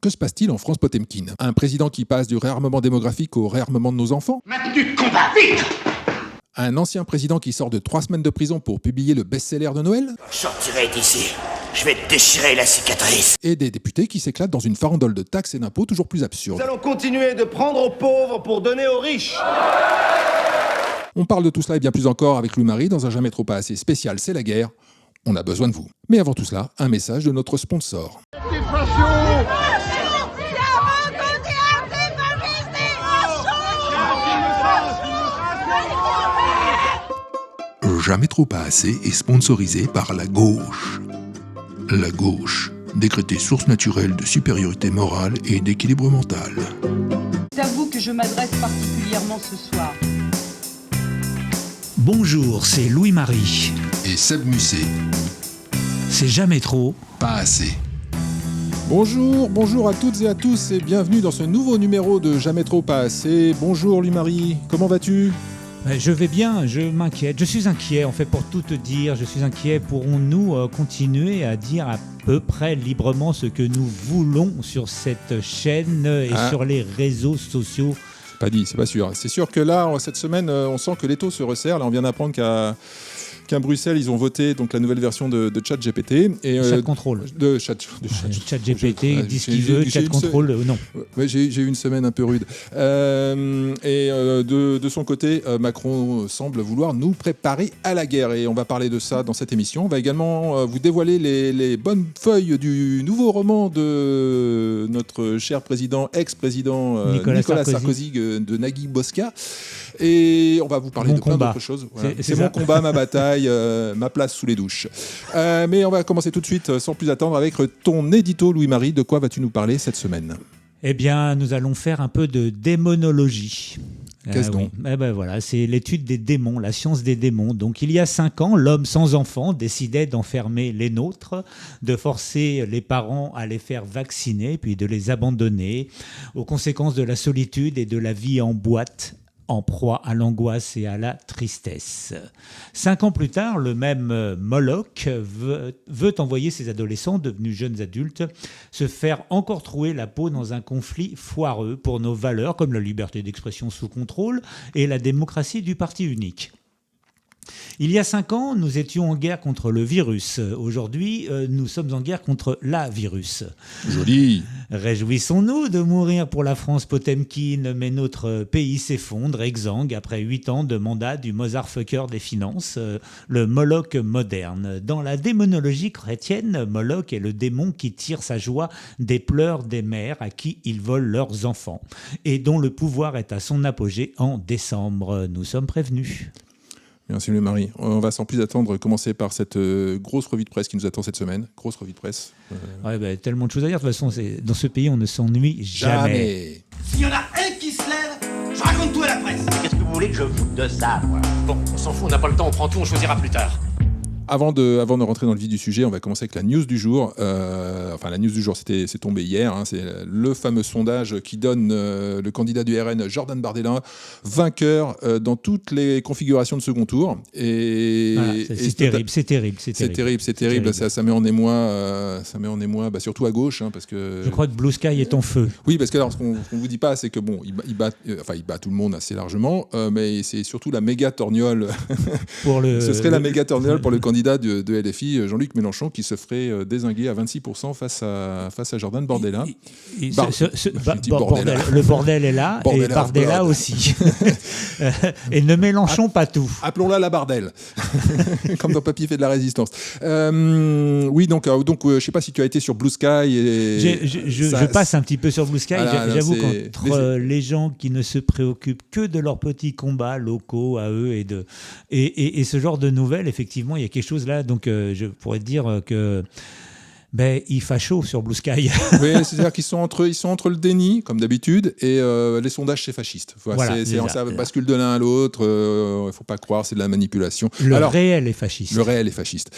que se passe-t-il en France Potemkin? Un président qui passe du réarmement démographique au réarmement de nos enfants? Maintenu de combat, vite! Un ancien président qui sort de 3 semaines de prison pour publier le best-seller de Noël? Je sortirai d'ici. Je vais te déchirer la cicatrice. Et des députés qui s'éclatent dans une farandole de taxes et d'impôts toujours plus absurde. Nous allons continuer de prendre aux pauvres pour donner aux riches. On parle de tout cela et bien plus encore avec Louis-Marie dans un Jamais trop pas assez spécial C'est la guerre. On a besoin de vous. Mais avant tout cela, un message de notre sponsor. Jamais trop pas assez est sponsorisé par la gauche. La gauche, décrétée source naturelle de supériorité morale et d'équilibre mental. C'est à vous que je m'adresse particulièrement ce soir. Bonjour, c'est Louis-Marie. Et Seb Musset. C'est jamais trop pas assez. Bonjour à toutes et à tous et bienvenue dans ce nouveau numéro de Jamais trop pas assez. Bonjour Louis-Marie, comment vas-tu ? Je vais bien, je m'inquiète. Je suis inquiet, en fait, pour tout te dire. Je suis inquiet. Pourrons-nous continuer à dire à peu près librement ce que nous voulons sur cette chaîne et sur les réseaux sociaux ? Pas dit, c'est pas sûr. C'est sûr que là, cette semaine, on sent que l'étau se resserre. Là, on vient d'apprendre qu'à Bruxelles, ils ont voté donc la nouvelle version de ChatGPT et Chat Control. De ChatGPT, il dit ce qu'il veut. Chat Control, non. Ouais, j'ai eu une semaine un peu rude. De son côté, Macron semble vouloir nous préparer à la guerre et on va parler de ça dans cette émission. On va également vous dévoiler les bonnes feuilles du nouveau roman de notre cher président, ex-président Nicolas Sarkozy de Nagui Bosca. Et on va vous parler de plein d'autres choses. Voilà. C'est mon combat, ma bataille, ma place sous les douches. Mais on va commencer tout de suite, sans plus attendre, avec ton édito, Louis-Marie. De quoi vas-tu nous parler cette semaine ? Eh bien, nous allons faire un peu de démonologie. Qu'est-ce donc ? Voilà, c'est l'étude des démons, la science des démons. Donc, il y a 5 ans, l'homme sans enfant décidait d'enfermer les nôtres, de forcer les parents à les faire vacciner, puis de les abandonner aux conséquences de la solitude et de la vie en boîte, en proie à l'angoisse et à la tristesse. 5 ans plus tard, le même Moloch veut envoyer ses adolescents, devenus jeunes adultes, se faire encore trouer la peau dans un conflit foireux pour nos valeurs, comme la liberté d'expression sous contrôle et la démocratie du parti unique. Il y a 5 ans, nous étions en guerre contre le virus. Aujourd'hui, nous sommes en guerre contre la virus. Joli. Réjouissons-nous de mourir pour la France Potemkin, mais notre pays s'effondre, exsangue, après 8 ans de mandat du Mozart-fucker des finances, le Moloch moderne. Dans la démonologie chrétienne, Moloch est le démon qui tire sa joie des pleurs des mères à qui il vole leurs enfants, et dont le pouvoir est à son apogée en décembre. Nous sommes prévenus. Merci Louis-Marie. On va sans plus attendre commencer par cette grosse revue de presse qui nous attend cette semaine. Grosse revue de presse. Tellement de choses à dire. De toute façon, dans ce pays, on ne s'ennuie jamais. S'il y en a un qui se lève, je raconte tout à la presse. Qu'est-ce que vous voulez que je foute de ça, moi? Bon, on s'en fout, on n'a pas le temps, on prend tout, on choisira plus tard. Avant de rentrer dans le vif du sujet, on va commencer avec la news du jour. La news du jour, c'est tombé hier. C'est le fameux sondage qui donne le candidat du RN, Jordan Bardella, vainqueur dans toutes les configurations de second tour. C'est terrible. Ça met en émoi, surtout à gauche, parce que. Je crois que Blue Sky est en feu. Oui, parce que alors, ce qu'on vous dit pas, c'est que il bat tout le monde assez largement, mais c'est surtout la méga torgnole. Ce serait la méga torgnole pour le candidat de LFI, Jean-Luc Mélenchon, qui se ferait dézinguer à 26% face à Jordan Bardella. Le bordel est là, et Bardella aussi. Et ne mélangeons pas tout. Appelons-la la Bardelle, comme dans Papy fait de la résistance. Oui, donc je sais pas si tu as été sur Blue Sky. Je passe un petit peu sur Blue Sky. J'avoue qu'entre les gens qui ne se préoccupent que de leurs petits combats locaux à eux et ce genre de nouvelles, effectivement, il y a quelque chose là, donc je pourrais te dire que il fait chaud sur Blue Sky. Oui, c'est-à-dire qu'ils sont entre le déni, comme d'habitude, et les sondages, c'est fasciste. Ça bascule de l'un à l'autre. Il ne faut pas croire, c'est de la manipulation. Le réel est fasciste.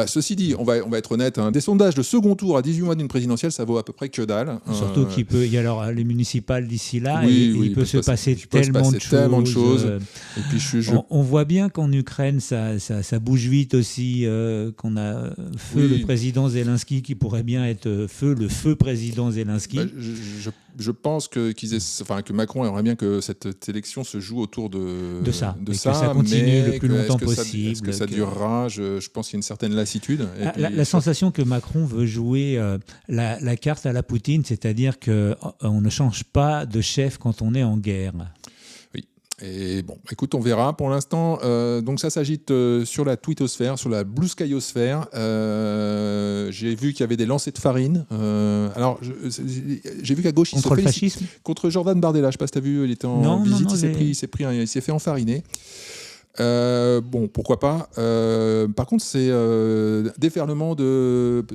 Ceci dit, on va être honnête. Des sondages de second tour à 18 mois d'une présidentielle, ça vaut à peu près que dalle. Surtout qu'il peut y avoir les municipales d'ici là, il peut se passer tellement de choses. Et puis on voit bien qu'en Ukraine, ça bouge vite aussi. Qu'on a le président Zelensky qui pourrait bien être le feu président Zelensky. Je pense que Macron aimerait bien que cette élection se joue autour de ça, de et ça, que ça continue mais le plus longtemps est-ce possible. Est-ce que ça durera? Je pense qu'il y a une certaine lassitude. La sensation que Macron veut jouer la carte à la Poutine, c'est-à-dire qu'on ne change pas de chef quand on est en guerre. Oui. Et bon, écoute, on verra. Pour l'instant, donc ça s'agite sur la twittosphère, sur la blue skyosphère. J'ai vu qu'il y avait des lancers de farine. Alors, j'ai vu qu'à gauche, contre le fascisme, contre Jordan Bardella. Je ne sais pas si tu as vu, il était en visite, il s'est fait enfariner. Bon, pourquoi pas. Par contre, c'est déferlement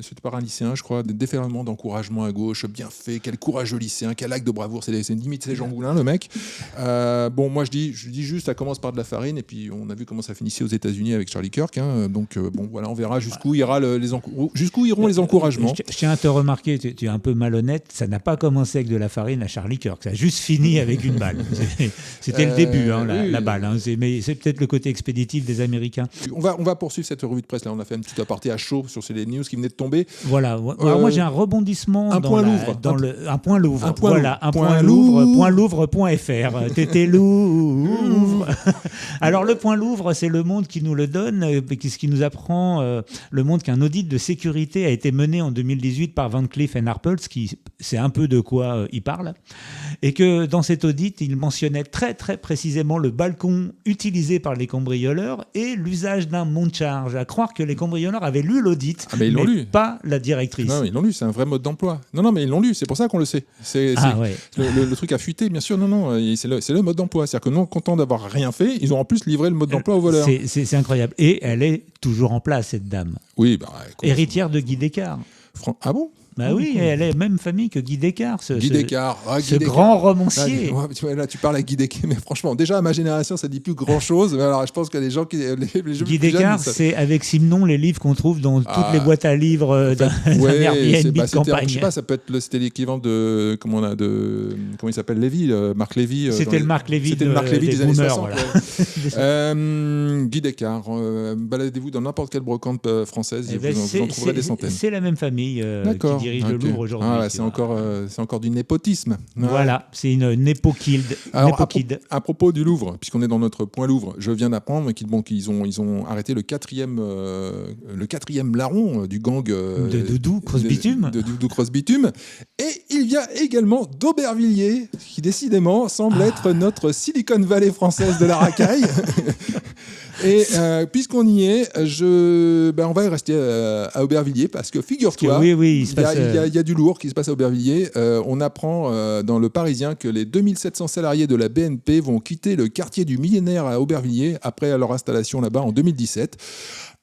c'était pas un lycéen, je crois, des déferlements d'encouragement à gauche, bien fait, quel courageux lycéen, quel acte de bravoure, c'est limite c'est Jean Moulin, le mec. Bon, moi je dis juste, ça commence par de la farine, et puis on a vu comment ça finissait aux États-Unis avec Charlie Kirk, hein, donc bon, voilà, on verra jusqu'où iront les encouragements. Je tiens à te remarquer, tu es un peu malhonnête, ça n'a pas commencé avec de la farine à Charlie Kirk, ça a juste fini avec une balle. C'était le début, hein, oui. la balle, hein, mais c'est peut-être le côté expéditif des Américains. On va poursuivre cette revue de presse. Là, on a fait un petit aparté à chaud sur ces news qui venaient de tomber. Voilà. Alors moi, j'ai un rebondissement un point Louvre. Point Louvre.fr. Tété Louvre. Alors, le point Louvre, c'est le Monde qui nous le donne, ce qui nous apprend le Monde qu'un audit de sécurité a été mené en 2018 par Van Cleef & Arpels, qui c'est un peu de quoi il parle, et que dans cet audit, il mentionnait très très précisément le balcon utilisé par les cambrioleurs et l'usage d'un monte-charge. À croire que les cambrioleurs avaient lu l'audit, mais ils l'ont lu. Pas la directrice. Non, ils l'ont lu, c'est un vrai mode d'emploi. Non, mais ils l'ont lu, c'est pour ça qu'on le sait. Ouais. Le truc a fuité, bien sûr, non, c'est le mode d'emploi. C'est-à-dire que non content d'avoir rien fait, ils ont en plus livré le mode d'emploi aux voleurs. C'est incroyable. Et elle est toujours en place, cette dame. Oui, héritière de Guy Descartes. Ah bon? Bah oui, elle est même famille que Guy Descartes, ce Guy grand romancier. Là, tu parles à Guy Descartes, mais franchement, déjà à ma génération, ça dit plus grand-chose. Mais alors, je pense que les gens Guy Descartes, c'est avec Simon les livres qu'on trouve dans toutes les boîtes à livres d'un Airbnb de campagne. Je sais pas, c'était l'équivalent de comment il s'appelle, Lévy, Marc Lévy. C'était le Marc Lévy des années 60. Voilà. Guy Descartes, baladez-vous dans n'importe quelle brocante française, vous en trouverez des centaines. C'est la même famille qui dirige le Louvre aujourd'hui. C'est encore du népotisme. Voilà, c'est une népokilde. Alors, à propos du Louvre, puisqu'on est dans notre point Louvre, je viens d'apprendre qu'ils ont arrêté le quatrième larron du gang de Doudou Cross-Bitume. De Doudou Cross-Bitume. Et il vient également d'Aubervilliers, qui décidément semble être notre Silicon Valley française de la racaille. Et puisqu'on y est, on va rester à Aubervilliers, parce que figure-toi, il y a du lourd qui se passe à Aubervilliers. On apprend dans Le Parisien que les 2700 salariés de la BNP vont quitter le quartier du Millénaire à Aubervilliers après leur installation là-bas en 2017.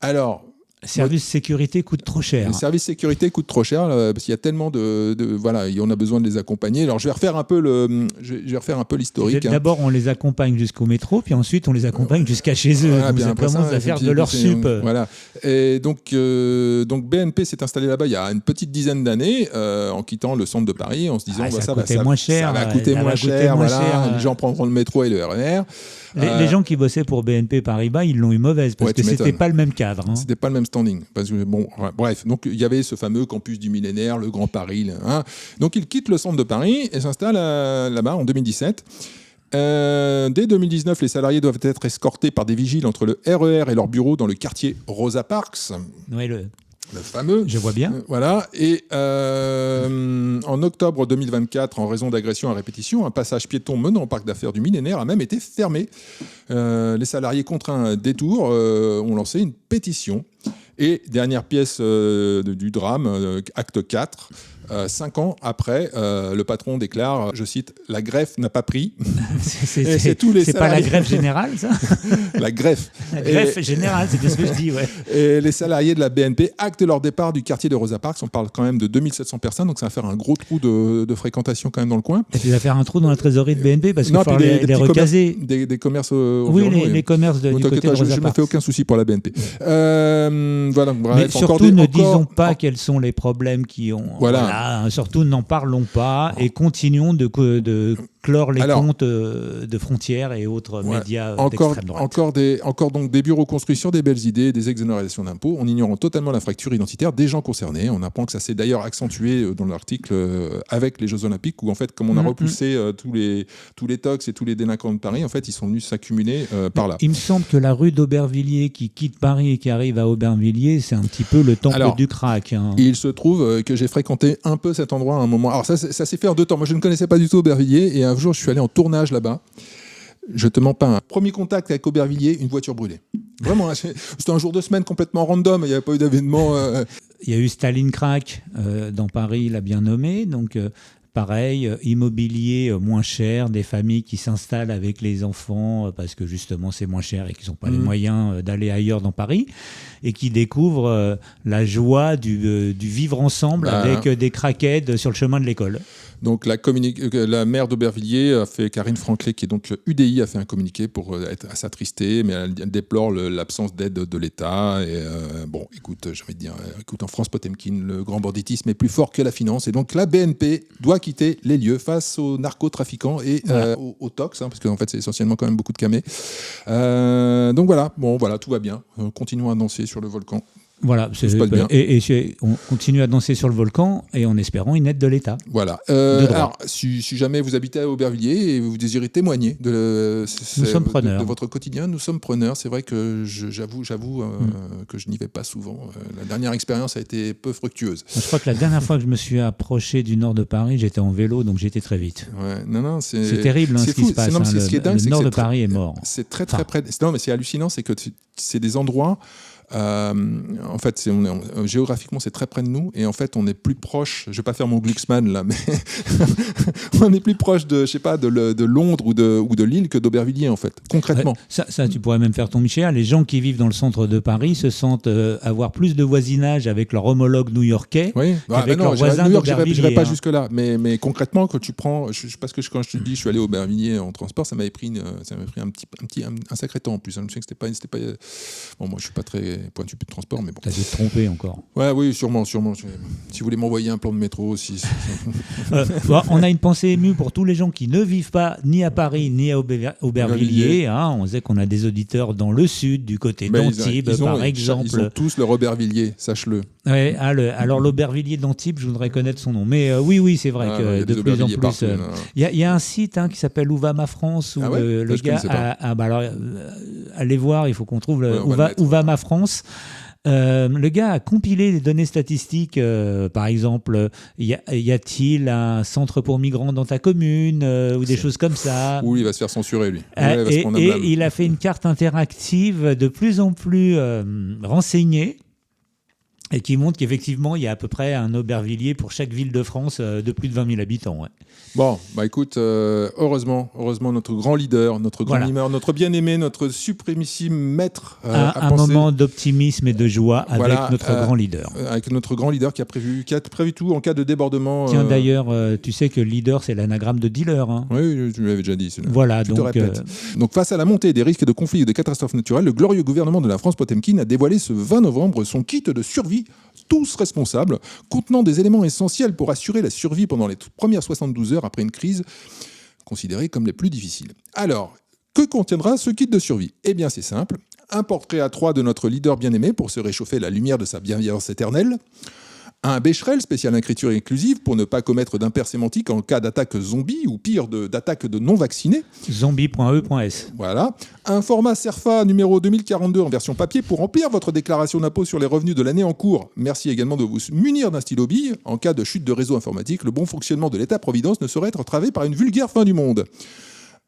Alors... Service sécurité coûte trop cher. Les services sécurité coûtent trop cher parce qu'il y a tellement voilà, on a besoin de les accompagner. Alors je vais refaire un peu l'historique. D'abord, on les accompagne jusqu'au métro, puis ensuite on les accompagne jusqu'à chez eux. Voilà, donc ça commence à faire de leur sup. Voilà. Et donc BNP s'est installé là-bas il y a une petite dizaine d'années en quittant le centre de Paris en se disant ça va coûter moins cher. Voilà, les gens prendront le métro et le RER. Les gens qui bossaient pour BNP Paribas, ils l'ont eu mauvaise parce que c'était pas le même cadre. Hein. C'était pas le même standing. Parce que, bref, donc il y avait ce fameux campus du Millénaire, le Grand Paris. Donc il quitte le centre de Paris et s'installe là-bas en 2017. Dès 2019, les salariés doivent être escortés par des vigiles entre le RER et leur bureau dans le quartier Rosa Parks. Oui, le fameux. Je vois bien. Voilà. Et en octobre 2024, en raison d'agressions à répétition, un passage piéton menant au parc d'affaires du Millénaire a même été fermé. Les salariés contraints à un détour ont lancé une pétition. Et dernière pièce du drame, acte 4. 5 ans après, le patron déclare, je cite, « La greffe n'a pas pris ». C'est pas la greffe générale, ça? La greffe. La greffe générale, c'est ce que je dis, ouais. Et les salariés de la BNP actent leur départ du quartier de Rosa Parks. On parle quand même de 2700 personnes, donc ça va faire un gros trou de fréquentation quand même dans le coin. Et puis ça va faire un trou dans la trésorerie de BNP parce qu'il faut les recaser. Des commerces les commerces du côté de Rosa Parks. Je ne me fais aucun souci pour la BNP. Voilà, bref, mais surtout, ne disons pas quels sont les problèmes qui ont... Voilà. Surtout, n'en parlons pas et continuons de clore les Alors, comptes de Frontières et autres médias d'extrême droite. Encore donc des bureaux construction, des belles idées, des exonérations d'impôts, en ignorant totalement la fracture identitaire des gens concernés. On apprend que ça s'est d'ailleurs accentué dans l'article avec les Jeux Olympiques, où en fait, comme on a repoussé tous les tox et tous les délinquants de Paris, en fait, ils sont venus s'accumuler par là. Il me semble que la rue d'Aubervilliers qui quitte Paris et qui arrive à Aubervilliers, c'est un petit peu le temple du crack. Hein. Il se trouve que j'ai fréquenté un peu cet endroit à un moment. Alors ça s'est fait en 2 temps. Moi, je ne connaissais pas du tout Aubervilliers, et un jour, je suis allé en tournage là-bas. Je te mens pas. Premier contact avec Aubervilliers, une voiture brûlée. Vraiment, c'était un jour de semaine complètement random. Il n'y avait pas eu d'événement. Il y a eu Staline Crack dans Paris, l'a bien nommé. Donc, pareil, immobilier moins cher, des familles qui s'installent avec les enfants parce que justement c'est moins cher et qu'ils n'ont pas les moyens d'aller ailleurs dans Paris, et qui découvrent la joie du vivre ensemble avec des craquettes sur le chemin de l'école. Donc la maire d'Aubervilliers a fait, Karine Franklin, qui est donc UDI, a fait un communiqué pour être s'attrister, mais elle déplore l'absence d'aide de l'État. Et bon, écoute, j'ai envie de dire, en France Potemkin, le grand banditisme est plus fort que la finance, et donc la BNP doit quitter les lieux face aux narcotrafiquants et aux tox, parce qu'en fait c'est essentiellement quand même beaucoup de camés. Donc voilà, tout va bien. Continuons à danser sur le volcan. Voilà, on continue à danser sur le volcan et en espérant une aide de l'État. Voilà. Alors, si jamais vous habitez à Aubervilliers et vous désirez témoigner de votre quotidien, nous sommes preneurs. C'est vrai que j'avoue que je n'y vais pas souvent. La dernière expérience a été peu fructueuse. Je crois que la dernière fois que je me suis approché du nord de Paris, j'étais en vélo, donc j'étais très vite. Ouais, c'est terrible ce qui se passe. Ce qui est dingue, le nord de Paris est mort. C'est très près. Non, mais c'est hallucinant, c'est que c'est des endroits. En fait, géographiquement, c'est très près de nous, et en fait, on est plus proche. Je vais pas faire mon Glucksmann là, mais on est plus proche de Londres ou de Lille que d'Aubervilliers, en fait, concrètement. Ça, tu pourrais même faire ton Michel. Les gens qui vivent dans le centre de Paris se sentent avoir plus de voisinage avec leur homologue new-yorkais qu'avec leurs voisins d'Aubervilliers. Je n'irai pas jusque là, mais concrètement, quand tu prends, parce que quand je te dis, je suis allé à Aubervilliers en transport, ça m'avait pris un sacré temps en plus. Je me souviens que c'était pas. Bon, moi, je suis pas très pointu de transport, mais bon. T'as dû te tromper encore. Oui, sûrement. Si vous voulez m'envoyer un plan de métro aussi. On a une pensée émue pour tous les gens qui ne vivent pas ni à Paris ni à Aubervilliers. On sait qu'on a des auditeurs dans le sud, du côté d'Antibes, par exemple. Ils ont tous leur Aubervilliers, sache-le. Ouais, alors l'Aubervilliers d'Antibes, je voudrais connaître son nom. Mais oui, c'est vrai que de plus en plus. Il y a un site qui s'appelle Où va ma France, où le gars allez voir, il faut qu'on trouve Où va ma France. Le gars a compilé des données statistiques, par exemple, y a-t-il un centre pour migrants dans ta commune, ou des choses comme ça. Oui, il va se faire censurer, lui. Il a fait une carte interactive de plus en plus renseignée, et qui montre qu'effectivement, il y a à peu près un Aubervilliers pour chaque ville de France de plus de 20 000 habitants. Ouais. Bon, écoute, heureusement, notre grand leader, notre grand animeur, notre bien-aimé, notre suprêmissime maître un moment d'optimisme et de joie avec notre grand leader. Avec notre grand leader qui a prévu tout en cas de débordement. Tiens, d'ailleurs, tu sais que leader, c'est l'anagramme de dealer. Hein. Oui, tu l'avais déjà dit. Voilà, donc face à la montée des risques de conflits ou de catastrophes naturelles, le glorieux gouvernement de la France Potemkin a dévoilé ce 20 novembre son kit de survie, tous responsables, contenant des éléments essentiels pour assurer la survie pendant les premières 72 heures après une crise considérée comme les plus difficiles. Alors, que contiendra ce kit de survie ? Eh bien, c'est simple. Un portrait A3 de notre leader bien-aimé pour se réchauffer à la lumière de sa bienveillance éternelle. Un Becherel spécial écriture inclusive pour ne pas commettre d'impair sémantique en cas d'attaque zombie ou pire d'attaque de non-vaccinés. Zombie.e.s. Voilà. Un format CERFA numéro 2042 en version papier pour remplir votre déclaration d'impôt sur les revenus de l'année en cours. Merci également de vous munir d'un stylo bille. En cas de chute de réseau informatique, le bon fonctionnement de l'État-providence ne saurait être entravé par une vulgaire fin du monde.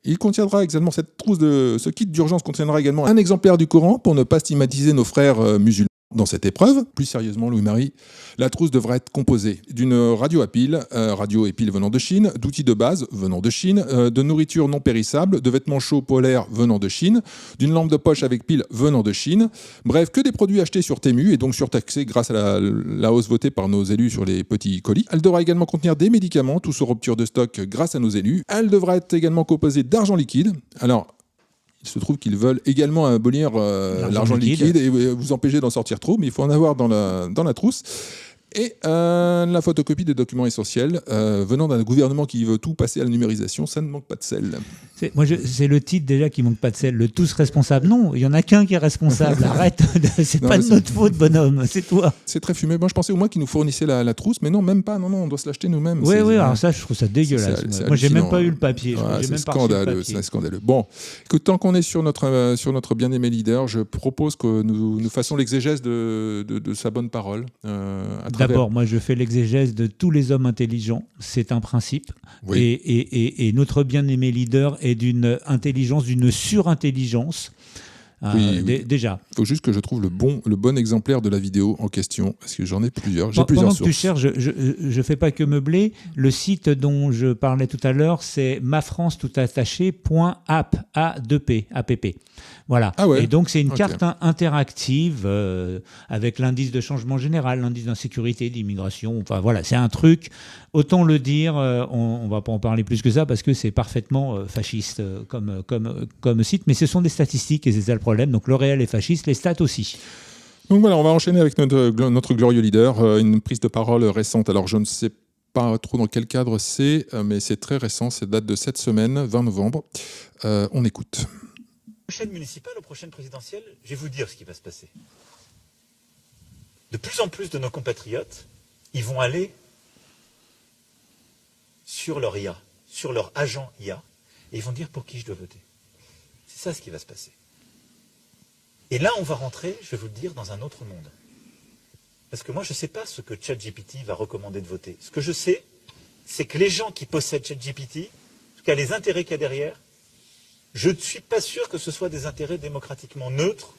Il contiendra également ce kit d'urgence contiendra également un exemplaire du Coran pour ne pas stigmatiser nos frères musulmans. Dans cette épreuve, plus sérieusement, Louis-Marie, la trousse devrait être composée d'une radio à pile, radio et piles venant de Chine, d'outils de base venant de Chine, de nourriture non périssable, de vêtements chauds polaires venant de Chine, d'une lampe de poche avec pile venant de Chine. Bref, que des produits achetés sur Temu et donc surtaxés grâce à la hausse votée par nos élus sur les petits colis. Elle devra également contenir des médicaments, tous aux ruptures de stock grâce à nos élus. Elle devra être également composée d'argent liquide. Alors, il se trouve qu'ils veulent également abolir l'argent liquide et vous empêcher d'en sortir trop, mais il faut en avoir dans la trousse. Et la photocopie des documents essentiels venant d'un gouvernement qui veut tout passer à la numérisation, ça ne manque pas de sel. C'est le titre déjà qui manque pas de sel. Le tous responsable. Non, il y en a qu'un qui est responsable. Arrête, c'est pas de notre faute, bonhomme, c'est toi. C'est très fumé. Moi, je pensais au moins qu'ils nous fournissaient la trousse, mais non, même pas. Non, on doit se l'acheter nous-mêmes. Oui, alors ça, je trouve ça dégueulasse. Moi, j'ai même pas eu le papier. C'est scandaleux. C'est scandaleux. Bon, écoute, tant qu'on est sur notre bien-aimé leader, je propose que nous fassions l'exégèse de sa bonne parole. D'abord, moi, je fais l'exégèse de tous les hommes intelligents. C'est un principe. Oui. Et notre bien-aimé leader est d'une intelligence, d'une surintelligence. Oui. Déjà. Il faut juste que je trouve le bon exemplaire de la vidéo en question, parce que j'en ai plusieurs. J'ai plusieurs Pendant sources. que tu cherches, je fais pas que meubler. Le site dont je parlais tout à l'heure, c'est mafrancetoutattaché.app, app. Voilà. Ah ouais. Et donc, c'est une Ok. carte interactive avec l'indice de changement général, l'indice d'insécurité, d'immigration. Enfin, voilà, c'est un truc, autant le dire, on ne va pas en parler plus que ça parce que c'est parfaitement fasciste comme site. Mais ce sont des statistiques et c'est ça le problème. Donc, le réel est fasciste, les stats aussi. Donc voilà, on va enchaîner avec notre glorieux leader, une prise de parole récente. Alors, je ne sais pas trop dans quel cadre c'est, mais c'est très récent. C'est date de cette semaine, 20 novembre. On écoute. Prochaine municipale, aux prochaines présidentielles, je vais vous dire ce qui va se passer. De plus en plus de nos compatriotes, ils vont aller sur leur IA, sur leur agent IA, et ils vont dire pour qui je dois voter. C'est ça ce qui va se passer. Et là, on va rentrer, je vais vous le dire, dans un autre monde. Parce que moi, je ne sais pas ce que ChatGPT va recommander de voter. Ce que je sais, c'est que les gens qui possèdent ChatGPT, en tout cas les intérêts qu'il y a derrière, je ne suis pas sûr que ce soit des intérêts démocratiquement neutres.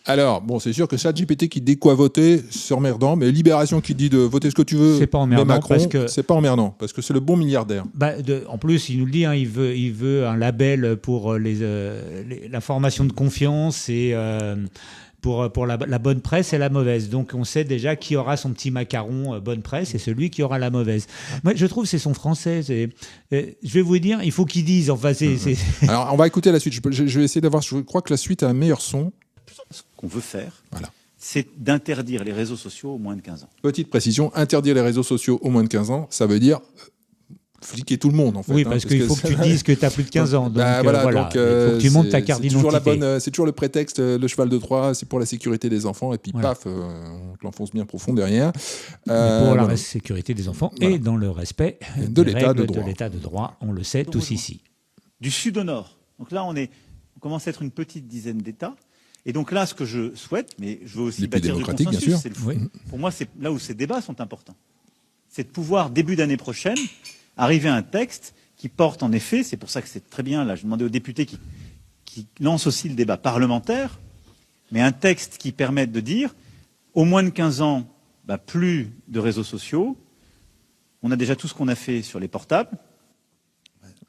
Alors, bon, c'est sûr que ChatGPT qui dit quoi voter, c'est emmerdant, mais Libération qui dit de voter ce que tu veux, C'est pas emmerdant mais Macron, parce que- c'est pas emmerdant, parce que c'est le bon milliardaire. En plus, il nous le dit, hein, il veut un label pour l'information de confiance et pour la bonne presse et la mauvaise. Donc, on sait déjà qui aura son petit macaron bonne presse et celui qui aura la mauvaise. Moi, je trouve que c'est son français. Je vais vous dire, il faut qu'il dise. Enfin, Alors, on va écouter la suite. Je vais essayer d'avoir. Je crois que la suite a un meilleur son. Ce qu'on veut faire, Voilà. c'est d'interdire les réseaux sociaux aux moins de 15 ans. Petite précision, interdire les réseaux sociaux aux moins de 15 ans, ça veut dire fliquer tout le monde, en fait. oui, parce qu'il faut que tu dises que tu as plus de 15 ans. Donc, Bah, voilà, donc, il faut que tu montes ta carte c'est toujours d'identité. c'est toujours le prétexte, le cheval de Troie, c'est pour la sécurité des enfants, et puis Voilà. paf, on te l'enfonce bien profond derrière. Mais pour la voilà. sécurité des enfants Voilà. et dans le respect De des l'état de règles droit. de l'état de droit, on le sait tous ici. Du sud au nord. Donc là, on commence à être une petite dizaine d'États. Et donc là, ce que je souhaite, mais je veux aussi Les pays bâtir du démocratiques, bien consensus, sûr. c'est pour moi, c'est là où ces débats sont importants. C'est de pouvoir, début d'année prochaine, arriver à un texte qui porte en effet, c'est pour ça que c'est très bien, là je demandais aux députés qui lancent aussi le débat parlementaire, mais un texte qui permette de dire, au moins de 15 ans, plus de réseaux sociaux, on a déjà tout ce qu'on a fait sur les portables.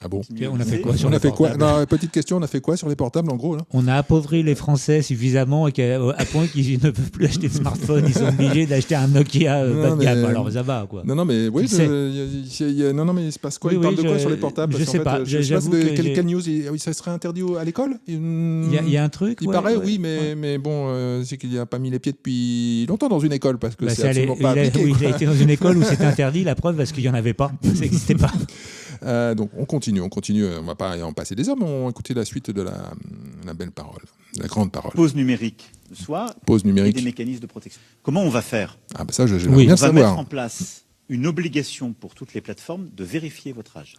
Ah bon? On a fait quoi sur On les a fait quoi? portables Non, petite question, on a fait quoi sur les portables en gros là? On a appauvri les Français suffisamment à point qu'ils ne peuvent plus acheter de smartphone. Ils sont obligés d'acheter un Nokia bas de gamme. Alors ça va quoi. Non, mais oui, Tu sais. non, mais il se passe quoi? Oui, il parle oui, de quoi je- sur les portables? je Parce sais qu'en pas. fait, je sais J'avoue pas que j'ai- quelle news. Oui, ça serait interdit à l'école? Il y a un truc. Il ouais, paraît, ouais. oui, mais bon, c'est qu'il n'y a pas mis les pieds depuis longtemps dans une école parce que Bah, c'est ça allait- absolument pas appliqué. oui, quoi. il a été dans une école où c'était interdit. La preuve, parce qu'il n'y en avait pas. Ça n'existait pas. Donc on continue. On va pas en passer des heures, mais on va écouter la suite de la belle parole, la grande parole. Pause numérique le soir Pause et numérique. des mécanismes de protection. Comment on va faire? Ah bah ça, j'aimerais Oui. bien On va mettre savoir. en place une obligation pour toutes les plateformes de vérifier votre âge.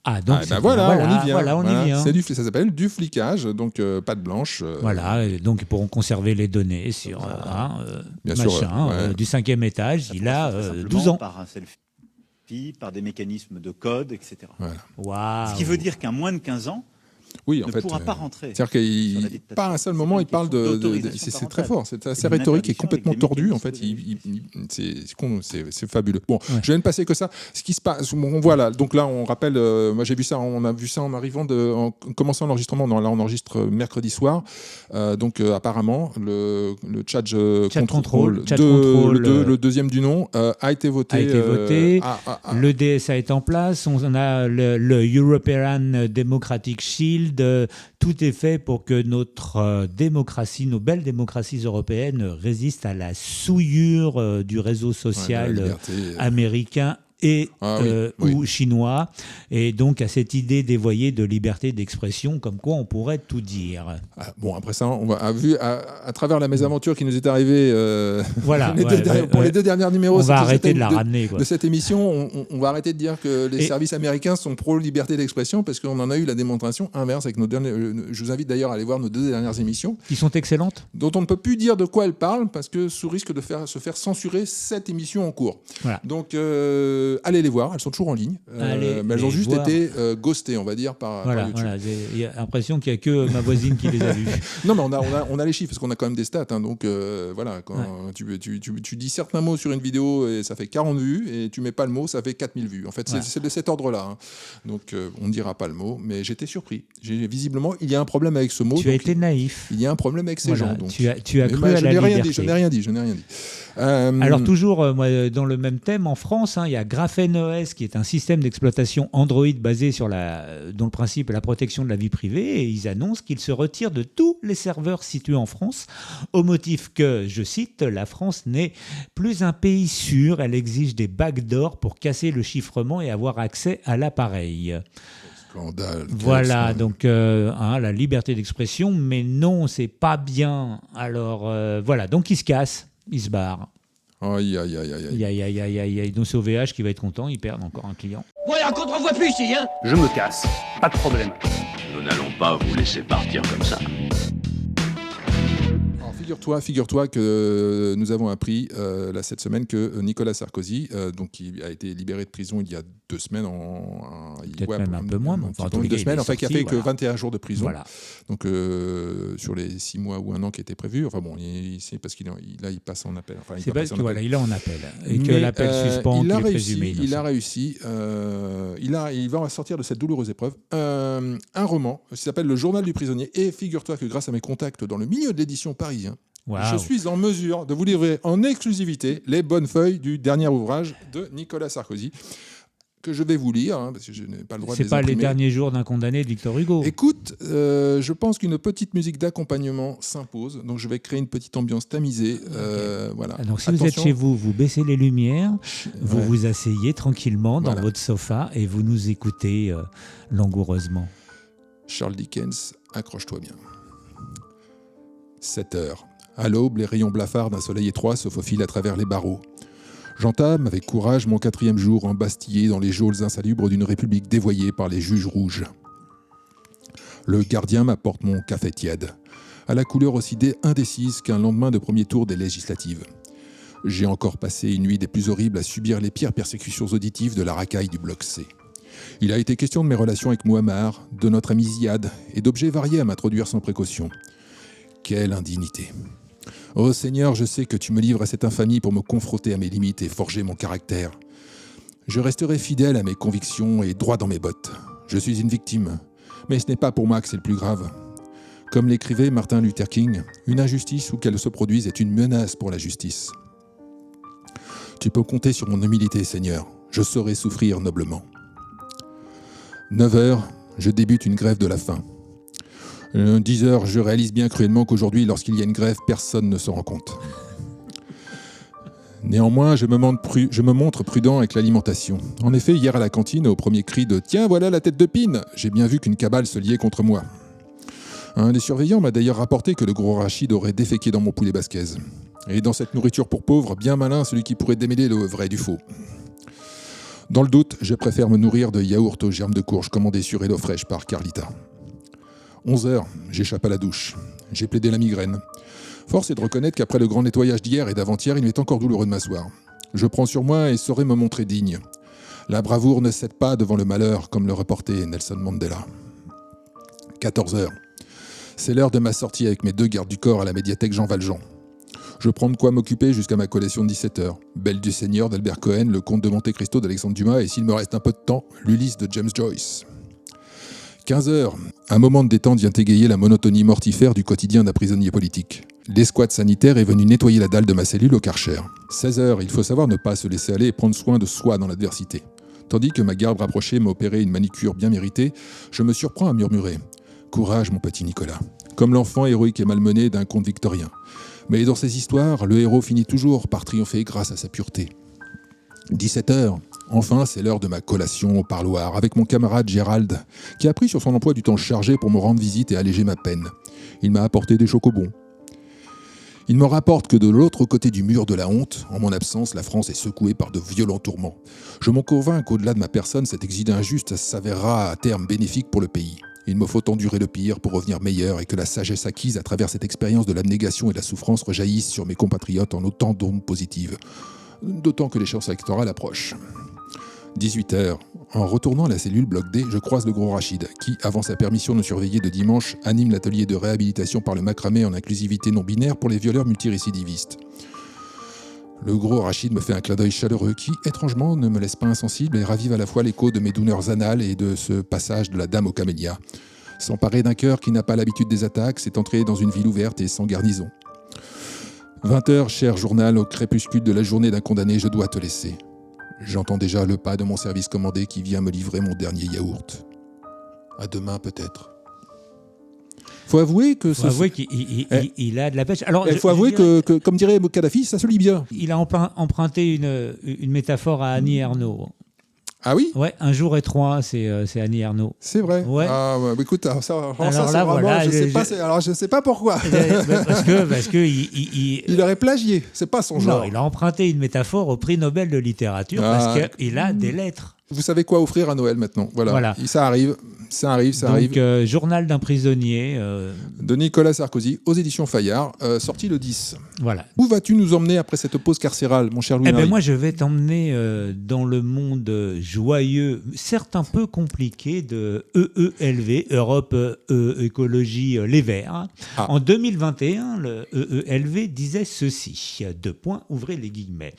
Ah, donc Ah, c'est- bah voilà, on y vient. Voilà, on y vient. Ça s'appelle du flicage, donc patte blanche. Voilà, et donc ils pourront conserver les données sur Bien sûr, machin, ouais. Du 5e étage. Ça Il pourra a se faire simplement 12 ans. par un selfie, par des mécanismes de code, etc. Waouh. Ce qui veut dire qu'un moins de 15 ans Oui, en ne fait. pourra pas rentrer. C'est-à-dire sur la qu'il dictature. pas un seul C'est moment pas il une parle question de d'autorisation c'est très parentale. fort, c'est assez C'est une rhétorique et interdiction complètement avec des tordu en mécanismes fait. de C'est fabuleux. Bon, je viens de passer que ça. Ce qui se passe, bon, voilà. Donc là, on rappelle. Moi, j'ai vu ça. On a vu ça en arrivant en commençant l'enregistrement. Non, là, on enregistre mercredi soir. Donc apparemment, le chat control, le deuxième du nom, a été voté. Le DSA est en place. On a le European Democratic Shield. Shield, tout est fait pour que notre démocratie, nos belles démocraties européennes résistent à la souillure du réseau social liberté, américain et ou chinois, et donc à cette idée dévoyée de liberté d'expression, comme quoi on pourrait tout dire. Bon, après ça, on va à travers la mésaventure qui nous est arrivée voilà, pour les deux derniers numéros, on va arrêter de la ramener. Quoi. De cette émission, on va arrêter de dire que les services américains sont pro-liberté d'expression, parce qu'on en a eu la démonstration inverse avec nos derniers. Je vous invite d'ailleurs à aller voir nos 2 dernières émissions. Qui sont excellentes. Dont on ne peut plus dire de quoi elles parlent, parce que sous risque de se faire censurer cette émission en cours. Voilà. Donc, allez les voir, elles sont toujours en ligne, mais elles ont juste été ghostées, on va dire, par YouTube. Voilà, j'ai l'impression qu'il n'y a que ma voisine qui les a vues. Non, mais on a les chiffres, parce qu'on a quand même des stats. Hein, donc voilà, quand tu dis certains mots sur une vidéo et ça fait 40 vues, et tu mets pas le mot, ça fait 4000 vues. En fait, c'est de cet ordre-là. Hein. Donc on ne dira pas le mot, mais j'étais surpris. Visiblement, il y a un problème avec ce mot. Tu as été naïf. Il y a un problème avec ces gens. Donc. Tu as cru à la liberté. Je n'ai rien dit. Alors toujours, moi, dans le même thème, en France, il y a GrapheneOS, qui est un système d'exploitation Android basé dont le principe est la protection de la vie privée, et ils annoncent qu'ils se retirent de tous les serveurs situés en France, au motif que, je cite, la France n'est plus un pays sûr, elle exige des backdoors pour casser le chiffrement et avoir accès à l'appareil. Scandale. Voilà, donc la liberté d'expression, mais non, c'est pas bien. Alors voilà, donc ils se cassent, ils se barrent. Aïe. Donc c'est OVH qui va être content, ils perdent encore un client. Voilà, qu'on ne revoit plus ici, hein. Je me casse, pas de problème. Nous n'allons pas vous laisser partir comme ça. Alors, figure-toi que nous avons appris cette semaine que Nicolas Sarkozy, qui a été libéré de prison il y a 2 semaines, peut-être même un peu moins, enfin, 2 semaines, qui a fait que 21 jours de prison. Voilà. Donc sur les 6 mois ou 1 an qui était prévu. Enfin bon, c'est parce qu'il passe en appel. Enfin, c'est parce qu'il est en appel et que l'appel suspend. Il a réussi. Il va sortir de cette douloureuse épreuve un roman qui s'appelle Le Journal du prisonnier. Et figure-toi que grâce à mes contacts dans le milieu de l'édition parisien, je suis en mesure de vous livrer en exclusivité les bonnes feuilles du dernier ouvrage de Nicolas Sarkozy, que je vais vous lire, parce que je n'ai pas le droit de les imprimer. C'est pas les derniers jours d'un condamné de Victor Hugo. Écoute, je pense qu'une petite musique d'accompagnement s'impose, donc je vais créer une petite ambiance tamisée. Voilà. Donc si vous êtes chez vous, vous baissez les lumières, vous vous asseyez tranquillement dans votre sofa et vous nous écoutez langoureusement. Charles Dickens, accroche-toi bien. 7 heures. À l'aube, les rayons blafards d'un soleil étroit se faufilent à travers les barreaux. J'entame avec courage mon 4e jour embastillé dans les geôles insalubres d'une république dévoyée par les juges rouges. Le gardien m'apporte mon café tiède, à la couleur aussi indécise qu'un lendemain de premier tour des législatives. J'ai encore passé une nuit des plus horribles à subir les pires persécutions auditives de la racaille du bloc C. Il a été question de mes relations avec Mouammar, de notre ami Ziad, et d'objets variés à m'introduire sans précaution. Quelle indignité! Ô Seigneur, je sais que tu me livres à cette infamie pour me confronter à mes limites et forger mon caractère. Je resterai fidèle à mes convictions et droit dans mes bottes. Je suis une victime, mais ce n'est pas pour moi que c'est le plus grave. Comme l'écrivait Martin Luther King, une injustice où qu'elle se produise est une menace pour la justice. Tu peux compter sur mon humilité, Seigneur. Je saurai souffrir noblement. 9 heures, je débute une grève de la faim. 10 heures, je réalise bien cruellement qu'aujourd'hui, lorsqu'il y a une grève, personne ne se rend compte. Néanmoins, je me montre prudent avec l'alimentation. En effet, hier à la cantine, au premier cri de « Tiens, voilà la tête de Pine !» j'ai bien vu qu'une cabale se liait contre moi. Un des surveillants m'a d'ailleurs rapporté que le gros Rachid aurait déféqué dans mon poulet basquez. Et dans cette nourriture pour pauvres, bien malin celui qui pourrait démêler le vrai du faux. Dans le doute, je préfère me nourrir de yaourt aux germes de courge commandé sur HelloFresh par Carlita. 11 heures, j'échappe à la douche. J'ai plaidé la migraine. Force est de reconnaître qu'après le grand nettoyage d'hier et d'avant-hier, il m'est encore douloureux de m'asseoir. Je prends sur moi et saurai me montrer digne. La bravoure ne cède pas devant le malheur, comme le reportait Nelson Mandela. 14 heures. C'est l'heure de ma sortie avec mes 2 gardes du corps à la médiathèque Jean Valjean. Je prends de quoi m'occuper jusqu'à ma collation de 17 heures. Belle du Seigneur d'Albert Cohen, Le Comte de Monte Cristo d'Alexandre Dumas et s'il me reste un peu de temps, l'Ulysse de James Joyce. 15 heures. Un moment de détente vient égayer la monotonie mortifère du quotidien d'un prisonnier politique. L'escouade sanitaire est venue nettoyer la dalle de ma cellule au Karcher. 16 heures. Il faut savoir ne pas se laisser aller et prendre soin de soi dans l'adversité. Tandis que ma garde rapprochée m'a opéré une manicure bien méritée, je me surprends à murmurer. Courage, mon petit Nicolas. Comme l'enfant héroïque et malmené d'un conte victorien. Mais dans ces histoires, le héros finit toujours par triompher grâce à sa pureté. 17h. Enfin, c'est l'heure de ma collation au parloir avec mon camarade Gérald, qui a pris sur son emploi du temps chargé pour me rendre visite et alléger ma peine. Il m'a apporté des chocobons. Il me rapporte que de l'autre côté du mur de la honte, en mon absence, la France est secouée par de violents tourments. Je m'en convainc qu'au-delà de ma personne, cet exil injuste s'avérera à terme bénéfique pour le pays. Il me faut endurer le pire pour revenir meilleur et que la sagesse acquise à travers cette expérience de l'abnégation et de la souffrance rejaillisse sur mes compatriotes en autant d'ondes positives. D'autant que l'échéance électorale approche. 18h. En retournant à la cellule bloc D, je croise le gros Rachid, qui, avant sa permission de surveiller de dimanche, anime l'atelier de réhabilitation par le macramé en inclusivité non binaire pour les violeurs multirécidivistes. Le gros Rachid me fait un clin d'œil chaleureux qui, étrangement, ne me laisse pas insensible et ravive à la fois l'écho de mes douleurs anales et de ce passage de la dame aux camélias. S'emparer d'un cœur qui n'a pas l'habitude des attaques, c'est entrer dans une ville ouverte et sans garnison. 20h, cher journal, au crépuscule de la journée d'un condamné, je dois te laisser. J'entends déjà le pas de mon service commandé qui vient me livrer mon dernier yaourt. À demain peut-être. Faut avouer que qu'il a de la pêche. Alors, il faut avouer que, comme dirait Kadhafi, ça se lit bien. Il a emprunté une métaphore à Annie Ernaux. Ah oui ? Ouais, un jour et trois, c'est Annie Ernaux. C'est vrai. Ouais. Ah, bah, écoute, ça c'est là, vraiment, voilà, je sais pas pourquoi. Parce que il aurait plagié, c'est pas son genre. Non, il a emprunté une métaphore au prix Nobel de littérature parce qu'il a des lettres. Vous savez quoi offrir à Noël maintenant. Voilà. Ça arrive. Donc, Journal d'un prisonnier. De Nicolas Sarkozy, aux éditions Fayard, sorti le 10. Voilà. Où vas-tu nous emmener après cette pause carcérale, mon cher Louis-Marie ? Moi, je vais t'emmener dans le monde joyeux, certes un peu compliqué, de EELV, Europe Écologie Les Verts. Ah. En 2021, le EELV disait ceci, ouvrez les guillemets.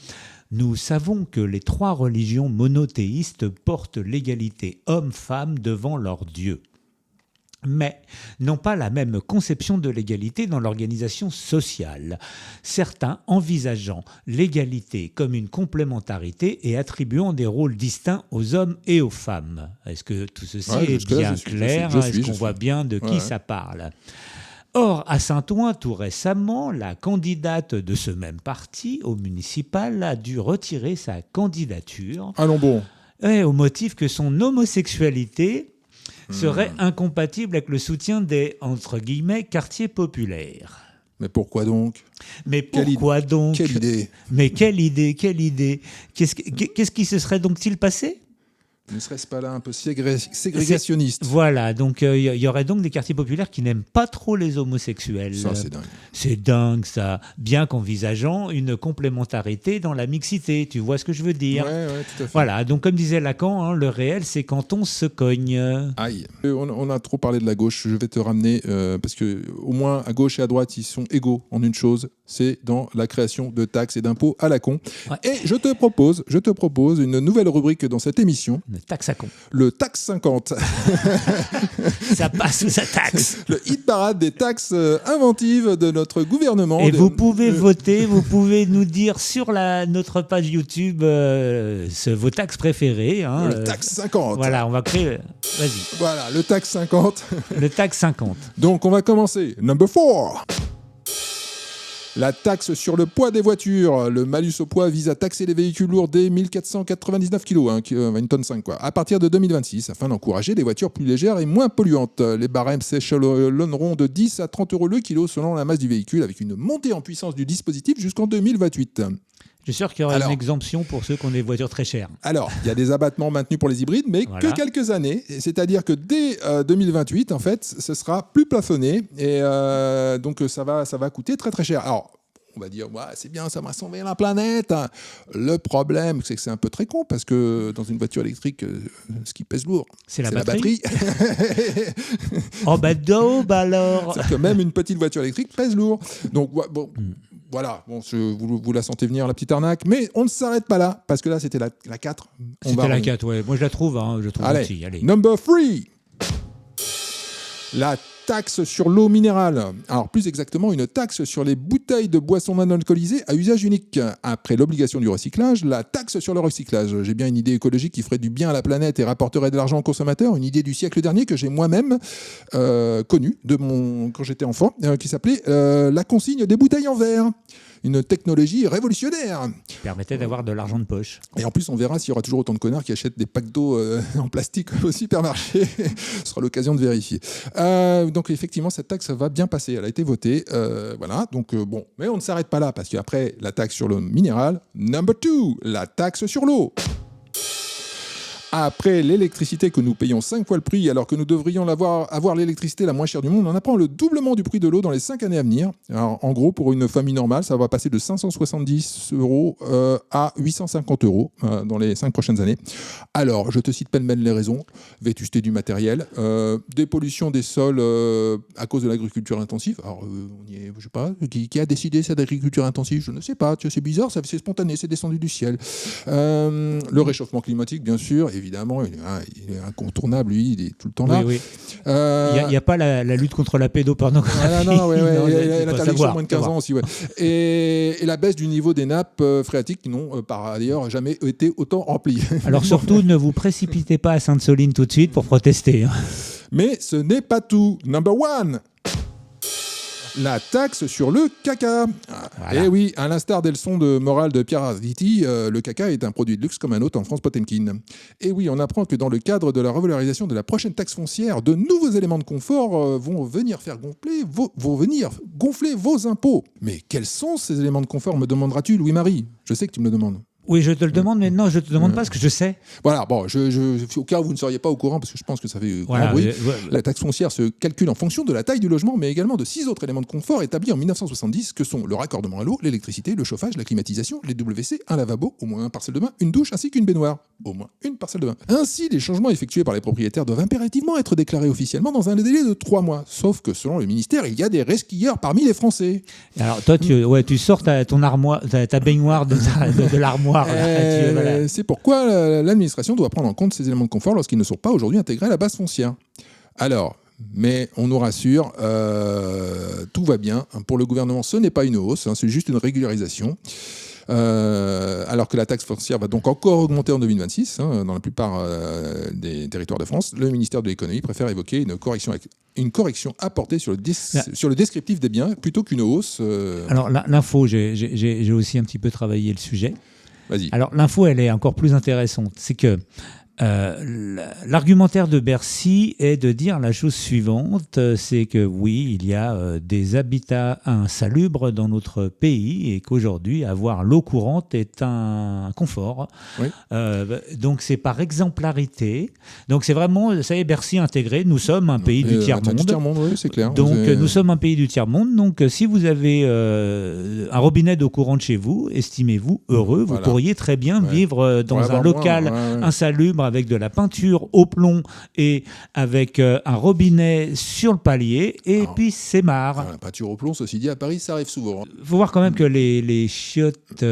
Nous savons que les 3 religions monothéistes portent l'égalité homme-femme devant leur Dieu, mais n'ont pas la même conception de l'égalité dans l'organisation sociale, certains envisageant l'égalité comme une complémentarité et attribuant des rôles distincts aux hommes et aux femmes. Est-ce que tout ceci est bien clair ? Est-ce qu'on voit bien de qui ça parle ? Or, à Saint-Ouen, tout récemment, la candidate de ce même parti au municipal a dû retirer sa candidature. Allons bon. Au motif que son homosexualité serait incompatible avec le soutien des, entre guillemets, quartiers populaires. Mais pourquoi donc ? Donc ? Quelle idée ? Mais quelle idée ? Qu'est-ce qui se serait donc-il passé ? Ne serait-ce pas là un peu ségrégationniste ? Voilà, donc il y aurait donc des quartiers populaires qui n'aiment pas trop les homosexuels. Ça, c'est dingue. C'est dingue, ça. Bien qu'envisageant une complémentarité dans la mixité, tu vois ce que je veux dire ? Ouais, tout à fait. Voilà, donc comme disait Lacan, le réel, c'est quand on se cogne. Aïe. On a trop parlé de la gauche, je vais te ramener, parce que au moins à gauche et à droite, ils sont égaux en une chose, c'est dans la création de taxes et d'impôts à la con. Ouais. Et je te propose une nouvelle rubrique dans cette émission. Le taxe à con. Le taxe 50. Ça passe ou ça taxe. Le hit parade des taxes inventives de notre gouvernement. Et vous pouvez voter, vous pouvez nous dire sur notre page YouTube vos taxes préférées. Le taxe 50. Voilà, on va créer... Vas-y. Voilà, le taxe 50. Le taxe 50. Donc on va commencer. Number 4. La taxe sur le poids des voitures. Le malus au poids vise à taxer les véhicules lourds des 1499 kg, une tonne 5, à partir de 2026, afin d'encourager les voitures plus légères et moins polluantes. Les barèmes s'échelonneront de 10 à 30 € le kilo selon la masse du véhicule, avec une montée en puissance du dispositif jusqu'en 2028. Je suis sûr qu'il y aura une exemption pour ceux qui ont des voitures très chères. Alors, il y a des abattements maintenus pour les hybrides, mais que quelques années. C'est-à-dire que dès 2028, en fait, ce sera plus plafonné. Et donc, ça va coûter très, très cher. Alors, on va dire, c'est bien, ça va sauver la planète. Le problème, c'est que c'est un peu très con, parce que dans une voiture électrique, ce qui pèse lourd, c'est la batterie. Oh, alors. C'est-à-dire que même une petite voiture électrique pèse lourd. Donc, bon... Voilà, vous la sentez venir, la petite arnaque, mais on ne s'arrête pas là, parce que là, c'était la 4. C'était la 4, ouais. Moi, je la trouve, Allez, aussi. Allez. Number 3. La taxe sur l'eau minérale. Alors plus exactement, une taxe sur les bouteilles de boissons non alcoolisées à usage unique. Après l'obligation du recyclage, la taxe sur le recyclage. J'ai bien une idée écologique qui ferait du bien à la planète et rapporterait de l'argent aux consommateurs. Une idée du siècle dernier que j'ai moi-même connue quand j'étais enfant, qui s'appelait la consigne des bouteilles en verre. Une technologie révolutionnaire. Qui permettait d'avoir de l'argent de poche. Et en plus, on verra s'il y aura toujours autant de connards qui achètent des packs d'eau en plastique au supermarché. Ce sera l'occasion de vérifier. Donc effectivement, cette taxe va bien passer. Elle a été votée. Voilà. Donc bon, mais on ne s'arrête pas là parce qu'après la taxe sur le minéral, number 2, la taxe sur l'eau. Après l'électricité que nous payons 5 fois le prix alors que nous devrions avoir l'électricité la moins chère du monde, on apprend le doublement du prix de l'eau dans les 5 années à venir. Alors, en gros, pour une famille normale, ça va passer de 570 € à 850 € dans les 5 prochaines années. Alors, je te cite pêle-mêle les raisons. Vétusté du matériel, dépollution des sols à cause de l'agriculture intensive. Alors, je sais pas, qui a décidé cette agriculture intensive? Je ne sais pas, tu vois, c'est bizarre, c'est spontané, c'est descendu du ciel. Le réchauffement climatique, bien sûr, évidemment, il est incontournable, lui, il est tout le temps là. Oui. Il n'y a pas la lutte contre la pédopornographie. L'interdiction moins de 15 ans aussi. Ouais. Et la baisse du niveau des nappes phréatiques qui n'ont par ailleurs jamais été autant remplies. Alors surtout, ne vous précipitez pas à Sainte-Soline tout de suite pour protester. Mais ce n'est pas tout. Number 1. La taxe sur le caca. Voilà. Et oui, à l'instar des leçons de morale de Pierre Arditi, le caca est un produit de luxe comme un autre en France Potemkin. Et oui, on apprend que dans le cadre de la revalorisation de la prochaine taxe foncière, de nouveaux éléments de confort vont venir gonfler vos impôts. Mais quels sont ces éléments de confort, me demanderas-tu, Louis-Marie? Je sais que tu me le demandes. Oui, je te le demande, mais non, je ne te demande pas ce que je sais. Voilà, bon, au cas où vous ne seriez pas au courant, parce que je pense que ça fait grand bruit, la taxe foncière se calcule en fonction de la taille du logement, mais également de 6 autres éléments de confort établis en 1970, que sont le raccordement à l'eau, l'électricité, le chauffage, la climatisation, les WC, un lavabo, au moins un parcelle de bain, une douche, ainsi qu'une baignoire. Au moins une parcelle de bain. Ainsi, les changements effectués par les propriétaires doivent impérativement être déclarés officiellement dans un délai de 3 mois. Sauf que, selon le ministère, il y a des resquilleurs parmi les Français. Alors, toi, tu sors ton armoire, ta baignoire de l'armoire. Voilà. C'est pourquoi l'administration doit prendre en compte ces éléments de confort lorsqu'ils ne sont pas aujourd'hui intégrés à la base foncière. Alors, mais on nous rassure, tout va bien. Pour le gouvernement, ce n'est pas une hausse, c'est juste une régularisation. Alors que la taxe foncière va donc encore augmenter en 2026 dans la plupart des territoires de France, le ministère de l'économie préfère évoquer une correction apportée sur le descriptif des biens plutôt qu'une hausse. Alors l'info, j'ai aussi un petit peu travaillé le sujet. Vas-y. Alors l'info, elle est encore plus intéressante. C'est que l'argumentaire de Bercy est de dire la chose suivante, c'est que oui, il y a des habitats insalubres dans notre pays et qu'aujourd'hui, avoir l'eau courante est un confort. Oui. Donc c'est par exemplarité. Donc c'est vraiment, ça y est, Bercy intégré, nous sommes un pays du tiers-monde. Oui, c'est clair. Donc nous sommes un pays du tiers-monde. Donc si vous avez un robinet d'eau courante chez vous, estimez-vous heureux, vous pourriez très bien vivre dans un local insalubre avec de la peinture au plomb et avec un robinet sur le palier et puis c'est marre. La peinture au plomb, ceci dit, à Paris, ça arrive souvent. Il faut voir quand même que les chiottes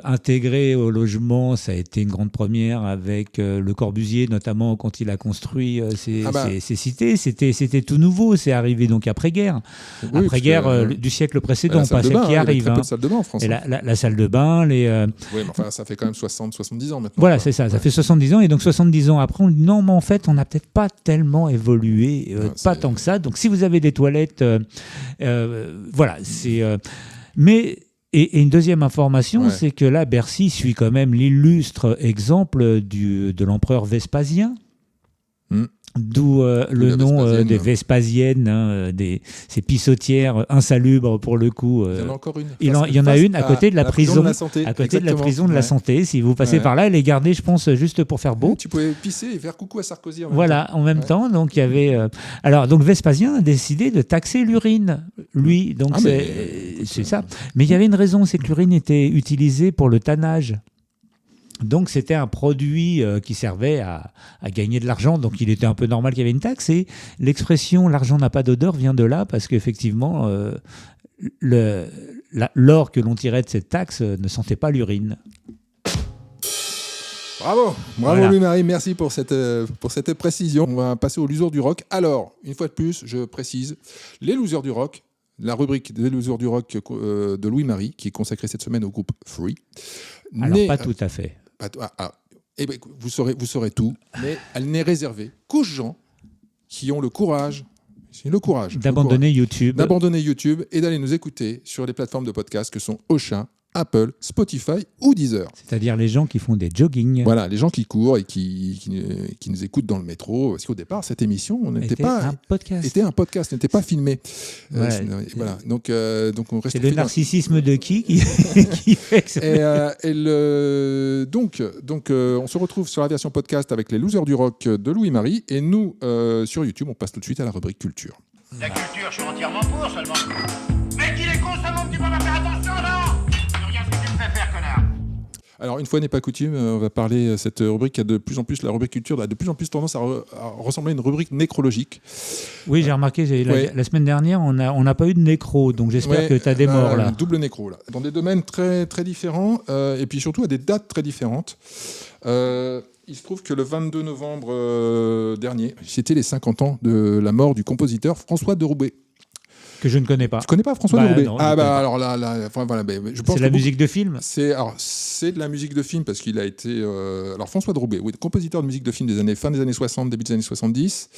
intégrées au logement, ça a été une grande première avec Le Corbusier, notamment quand il a construit ces cités. C'était tout nouveau, c'est arrivé donc après-guerre. Oui, après-guerre du siècle précédent, pas celle qui arrive. Il y a très peu de salle de bain en France. Et la salle de bain, Oui, mais enfin, ça fait quand même 70 ans maintenant. Voilà, c'est ça fait 70 ans et donc 70 ans après, on dit non, mais en fait, on n'a peut-être pas tellement évolué, pas tant que ça. Donc, si vous avez des toilettes, voilà, c'est. Mais. Et une deuxième information, c'est que là, Bercy suit quand même l'illustre exemple de l'empereur Vespasien. D'où le nom des Vespasiennes, ces pissotières insalubres pour le coup. Il y en a encore une. Il y en a une à côté de la prison, à côté de la prison de la Santé. Si vous passez par là, elle est gardée, je pense, juste pour faire beau. Tu pouvais pisser et faire coucou à Sarkozy. En même temps. Donc il y avait. Alors donc Vespasien a décidé de taxer l'urine, lui. Donc c'est ça. Mais il y avait une raison, c'est que l'urine était utilisée pour le tannage. Donc c'était un produit qui servait à gagner de l'argent, donc il était un peu normal qu'il y avait une taxe. Et l'expression « l'argent n'a pas d'odeur » vient de là, parce qu'effectivement, l'or que l'on tirait de cette taxe ne sentait pas l'urine. Bravo, Voilà. Louis-Marie, merci pour cette précision. On va passer aux losers du rock. Alors, une fois de plus, je précise, les losers du rock, la rubrique des losers du rock de Louis-Marie, qui est consacrée cette semaine au groupe Free. Alors, pas tout à fait. Eh ben, écoute, vous saurez tout, mais elle n'est réservée qu'aux gens qui ont le courage D'abandonner YouTube. d'abandonner YouTube et d'aller nous écouter sur les plateformes de podcast que sont Ocha, Apple, Spotify ou Deezer. C'est-à-dire les gens qui font des jogging. Voilà, les gens qui courent et qui nous écoutent dans le métro. Parce qu'au départ, cette émission Était un podcast. était un podcast, n'était pas filmé. Ouais. Voilà. Donc on reste C'est le fidèle. narcissisme de qui fait que ça... Donc, on se retrouve sur la version podcast avec les losers du rock de Louis-Marie. Et nous, sur YouTube, on passe tout de suite à la rubrique culture. La culture, je suis entièrement pour seulement. Mais qu'il est con, ça monte, tu vas pas faire attention, non? Regarde ce que tu me fais faire, connard. Alors, une fois n'est pas coutume, on va parler cette rubrique a de plus en plus, la rubrique culture a de plus en plus tendance à ressembler à une rubrique nécrologique. Oui, j'ai remarqué, Ouais. la semaine dernière, on n'a pas eu de nécro, donc j'espère que tu as des morts là. Double nécro, là. Dans des domaines très, très différents, et puis surtout à des dates très différentes. Il se trouve que le 22 novembre dernier, c'était les 50 ans de la mort du compositeur François de Roubaix. Que je ne connais pas. Tu connais pas François Bah, de Roubaix? non, je connais pas. Alors là, enfin, voilà, je pense C'est que la musique de film. C'est de la musique de film parce qu'il a été... alors François de Roubaix, oui, compositeur de musique de film fin des années 60, début des années 70,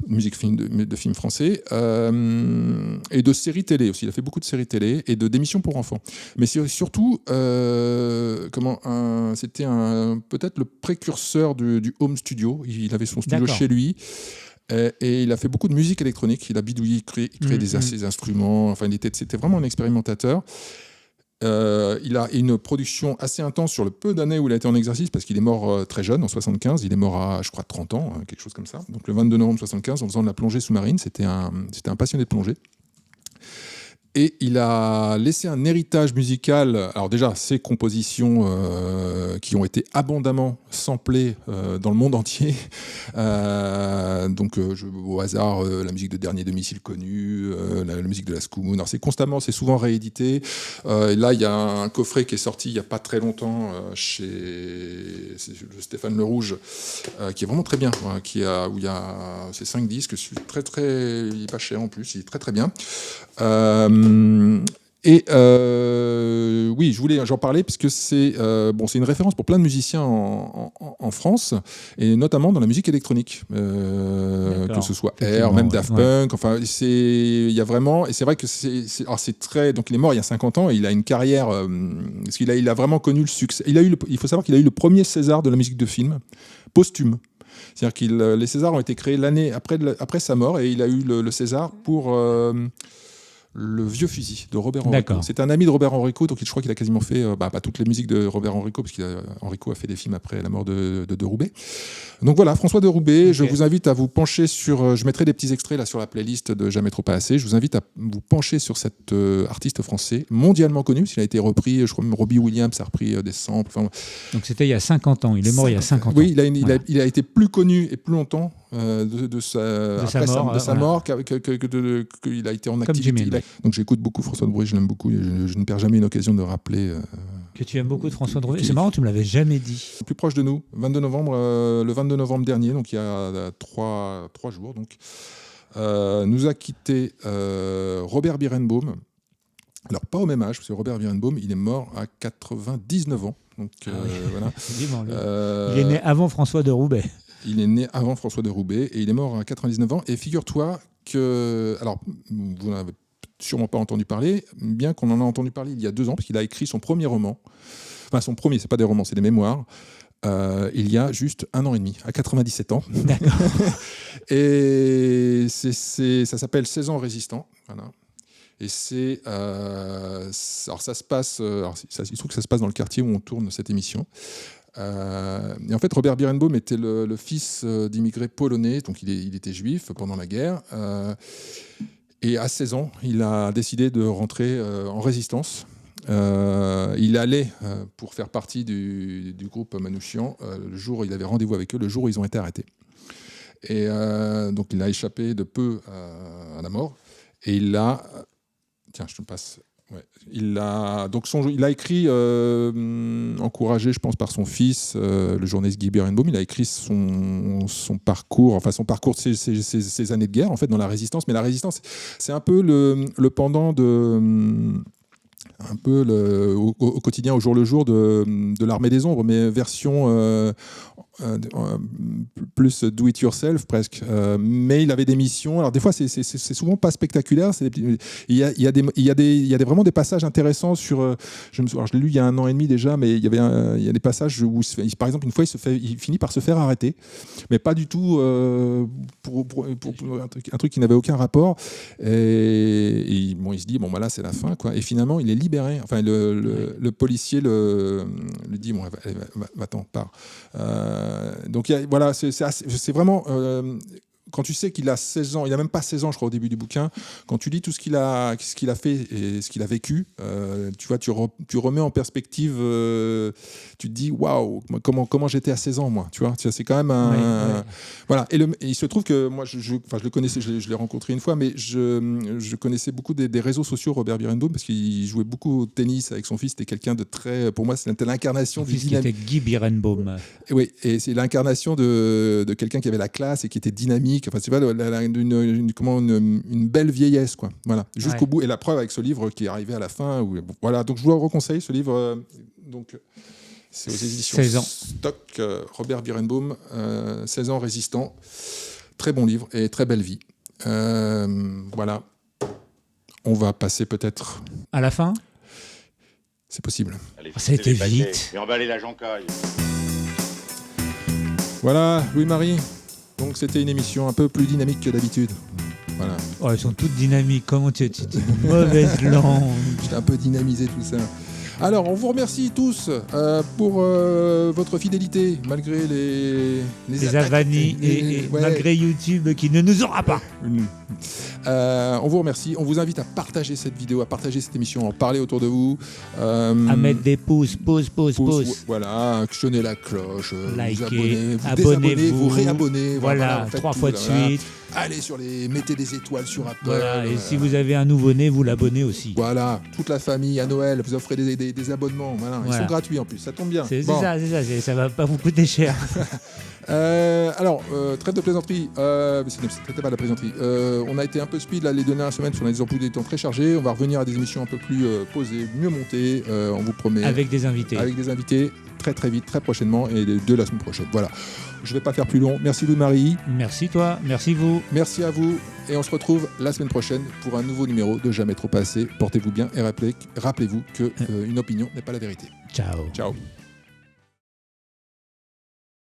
musique de film français, et de séries télé aussi. Il a fait beaucoup de séries télé et d'émissions pour enfants. Mais c'est surtout, c'était peut-être le précurseur du home studio. Il avait son studio D'accord. chez lui. Et il a fait beaucoup de musique électronique. Il a bidouillé, créé ses instruments. Enfin, c'était vraiment un expérimentateur. Il a une production assez intense sur le peu d'années où il a été en exercice, parce qu'il est mort très jeune, en 75. Il est mort à, je crois, 30 ans, quelque chose comme ça. Donc le 22 novembre 75, en faisant de la plongée sous-marine. C'était un passionné de plongée. Et il a laissé un héritage musical. Alors déjà, ses compositions qui ont été abondamment samplées dans le monde entier. Au hasard, la musique de Dernier Domicile Connu, la musique de la Scoomoon. Alors c'est souvent réédité. Et là, il y a un coffret qui est sorti il n'y a pas très longtemps chez Stéphane Le Rouge, qui est vraiment très bien. Où il y a ces 5 disques, très très, il est pas cher en plus, il est très très bien. Oui, j'en parlais parce que c'est une référence pour plein de musiciens en France, et notamment dans la musique électronique, que ce soit Air, même Daft Punk. Enfin, il y a vraiment, et c'est vrai que c'est très. Donc, il est mort il y a 50 ans et il a une carrière parce il a vraiment connu le succès. Il faut savoir qu'il a eu le premier César de la musique de film posthume. C'est-à-dire que les Césars ont été créés l'année après sa mort, et il a eu le César pour Le Vieux Fusil de Robert Enrico. C'est un ami de Robert Enrico, donc je crois qu'il a quasiment fait pas toutes les musiques de Robert Enrico, parce qu'Enrico a fait des films après la mort de Roubaix. Donc voilà, François de Roubaix. Okay. Je vous invite à vous pencher sur... je mettrai des petits extraits là sur la playlist de Jamais trop pas assez. Je vous invite à vous pencher sur cet artiste français mondialement connu, parce qu'il a été repris, je crois même Robbie Williams a repris des samples. Enfin, donc c'était il y a 50 ans, il est mort il y a 50 ans. Oui, il a été plus connu et plus longtemps de sa mort qu'il a été en activité. Donc j'écoute beaucoup François de Roubaix, je l'aime beaucoup, et je ne perds jamais une occasion de rappeler... que tu aimes beaucoup de François de Roubaix. C'est marrant, tu me l'avais jamais dit. Plus proche de nous, le 22 novembre dernier, donc il y a 3 jours, donc, nous a quitté Robert Birenbaum. Alors pas au même âge, parce que Robert Birenbaum, il est mort à 99 ans. Donc voilà. Il est né avant François de Roubaix. Il est né avant François de Roubaix et il est mort à 99 ans. Et figure-toi que... Alors, vous n'en avez sûrement pas entendu parler, bien qu'on en a entendu parler il y a 2 ans, parce qu'il a écrit son premier roman. Enfin, son premier, c'est pas des romans, c'est des mémoires. Il y a juste 1 an et demi, à 97 ans. D'accord. Et ça s'appelle 16 ans résistants. Voilà. Et alors ça se passe... il se trouve que ça se passe dans le quartier où on tourne cette émission. Et en fait, Robert Birenbaum était le fils d'immigrés polonais, donc il était juif pendant la guerre. Et à 16 ans, il a décidé de rentrer en résistance. Il allait pour faire partie du groupe Manouchian le jour où il avait rendez-vous avec eux, le jour où ils ont été arrêtés. Et donc il a échappé de peu à la mort. Et il a... Tiens, je te passe... Ouais. Il a écrit, encouragé, je pense, par son fils, le journaliste Guy Berenbaum. Il a écrit son parcours, de ses années de guerre, en fait, dans la résistance. Mais la résistance, c'est un peu le pendant au quotidien, au jour le jour de l'armée des ombres, mais version plus do it yourself presque. Mais il avait des missions. Alors des fois c'est souvent pas spectaculaire. Il y a vraiment des passages intéressants sur. Je l'ai lu il y a 1 an et demi déjà, mais il y a des passages où par exemple une fois il finit par se faire arrêter, mais pas du tout pour un truc qui n'avait aucun rapport. Et il se dit bon là c'est la fin quoi. Et finalement il est libéré. Enfin le policier le dit bon va-t'en pars. Donc voilà, c'est vraiment quand tu sais qu'il a 16 ans, il n'a même pas 16 ans je crois au début du bouquin, quand tu lis tout ce qu'il a fait et ce qu'il a vécu, tu vois, tu remets en perspective, tu te dis waouh, comment j'étais à 16 ans moi, tu vois, c'est quand même voilà. Et il se trouve que moi je le connaissais, je l'ai rencontré une fois, mais je connaissais beaucoup des réseaux sociaux Robert Berenbaum parce qu'il jouait beaucoup au tennis avec son fils. C'était quelqu'un de très, pour moi c'était l'incarnation du dynamisme. C'était Guy Berenbaum. Oui, et c'est l'incarnation de quelqu'un qui avait la classe et qui était dynamique. Enfin, c'est pas une belle vieillesse, quoi. Voilà, jusqu'au bout. Et la preuve avec ce livre qui est arrivé à la fin. Voilà, donc je vous le reconseille, ce livre. Donc, c'est aux éditions 16 ans. Stock, Robert Berenbaum, 16 ans résistant. Très bon livre et très belle vie. Voilà. On va passer peut-être à la fin. C'est possible. Allez, Ça a été vite. Et emballer la joncaille. Voilà, Louis-Marie. Donc c'était une émission un peu plus dynamique que d'habitude. Voilà. Oh, elles sont toutes dynamiques. Comment tu dis une mauvaise langue. J'étais un peu dynamisé tout ça. Alors, on vous remercie tous pour votre fidélité, malgré les avanies et malgré YouTube qui ne nous aura pas. On vous remercie. On vous invite à partager cette vidéo, à partager cette émission, à en parler autour de vous. À mettre des pouces. Voilà, actionnez la cloche, likez, vous abonnez, abonnez-vous, vous réabonnez. Voilà, 3 fois de suite. Allez mettez des étoiles sur Apple. Voilà, et si vous avez un nouveau-né, vous l'abonnez aussi. Voilà, toute la famille à Noël, vous offrez des abonnements. Voilà. Ils sont gratuits en plus, ça tombe bien. C'est ça, ça va pas vous coûter cher. Alors, trêve de plaisanterie, c'était pas de la plaisanterie. On a été un peu speed là, les dernières semaines, on a des emplois du temps très chargés. On va revenir à des émissions un peu plus posées, mieux montées, on vous promet. Avec des invités. Avec des invités très très vite, très prochainement, et de la semaine prochaine. Voilà. Je vais pas faire plus long. Merci Louis-Marie. Merci toi, merci vous. Merci à vous. Et on se retrouve la semaine prochaine pour un nouveau numéro de Jamais trop passé. Portez-vous bien et rappelez-vous que une opinion n'est pas la vérité. Ciao. Ciao.